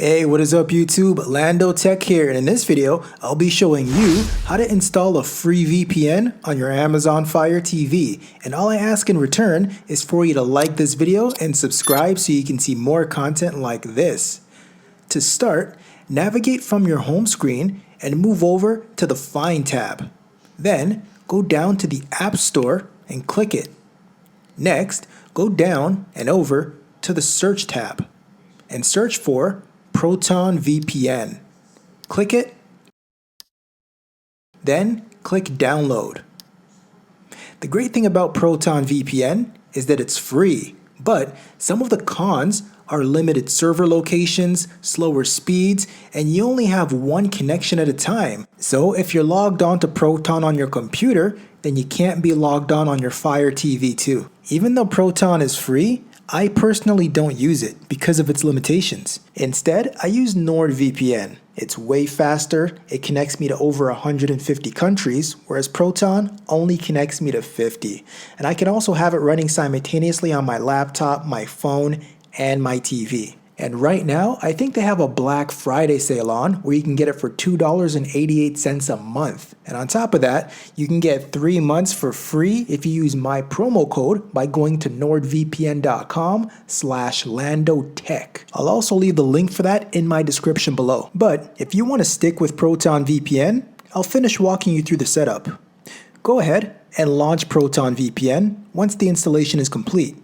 Hey, what is up YouTube? Lando Tech here, and in this video, I'll be showing you how to install a free VPN on your Amazon Fire TV. And all I ask in return is for you to like this video and subscribe so you can see more content like this. To start, navigate from your home screen and move over to the Find tab. Then, go down to the App Store and click it. Next, go down and over to the Search tab and search for Proton VPN. Click it, then click Download. The great thing about Proton VPN is that it's free, but some of the cons are limited server locations, slower speeds, and you only have one connection at a time. So if you're logged on to Proton on your computer, then you can't be logged on your Fire TV too. Even though Proton is free, I personally don't use it because of its limitations. Instead, I use NordVPN. It's way faster, it connects me to over 150 countries, whereas Proton only connects me to 50. And I can also have it running simultaneously on my laptop, my phone, and my TV. And right now, I think they have a Black Friday sale on where you can get it for $2.88 a month. And on top of that, you can get 3 months for free if you use my promo code by going to nordvpn.com/landotech. I'll also leave the link for that in my description below. But if you want to stick with Proton VPN, I'll finish walking you through the setup. Go ahead and launch Proton VPN once the installation is complete.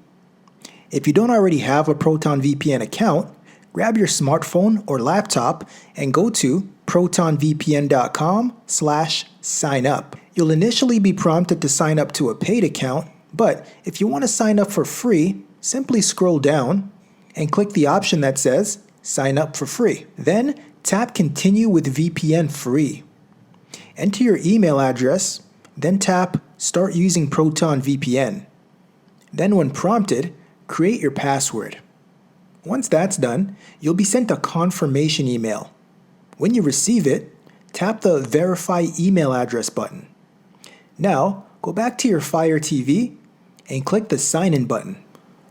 If you don't already have a Proton VPN account, grab your smartphone or laptop and go to protonvpn.com/signup. You'll initially be prompted to sign up to a paid account, but if you want to sign up for free, simply scroll down and click the option that says Sign up for free. Then tap Continue with VPN free. Enter your email address, then tap Start using Proton VPN. Then when prompted, create your password. Once that's done, you'll be sent a confirmation email. When you receive it, tap the Verify Email Address button. Now, go back to your Fire TV and click the Sign In button.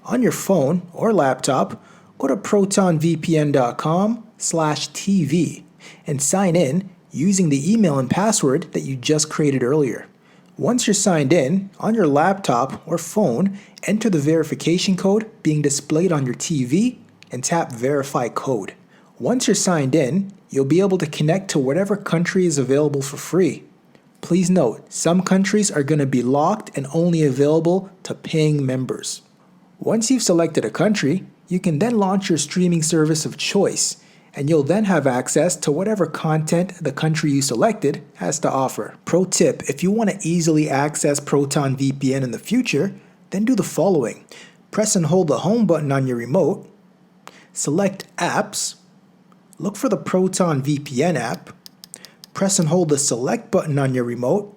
On your phone or laptop, go to protonvpn.com/TV and sign in using the email and password that you just created earlier. Once you're signed in, on your laptop or phone, enter the verification code being displayed on your TV and tap Verify Code. Once you're signed in, you'll be able to connect to whatever country is available for free. Please note, some countries are going to be locked and only available to paying members. Once you've selected a country, you can then launch your streaming service of choice, and you'll then have access to whatever content the country you selected has to offer. Pro tip, if you want to easily access Proton VPN in the future, then do the following. Press and hold the home button on your remote, select Apps, look for the Proton VPN app, press and hold the select button on your remote.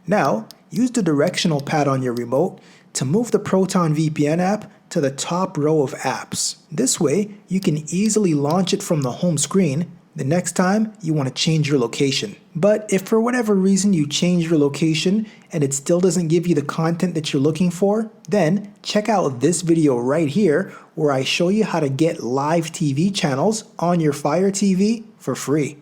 Now, use the directional pad on your remote to move the Proton VPN app to the top row of apps. This way, you can easily launch it from the home screen the next time you want to change your location. But if for whatever reason you change your location and it still doesn't give you the content that you're looking for, then check out this video right here where I show you how to get live TV channels on your Fire TV for free.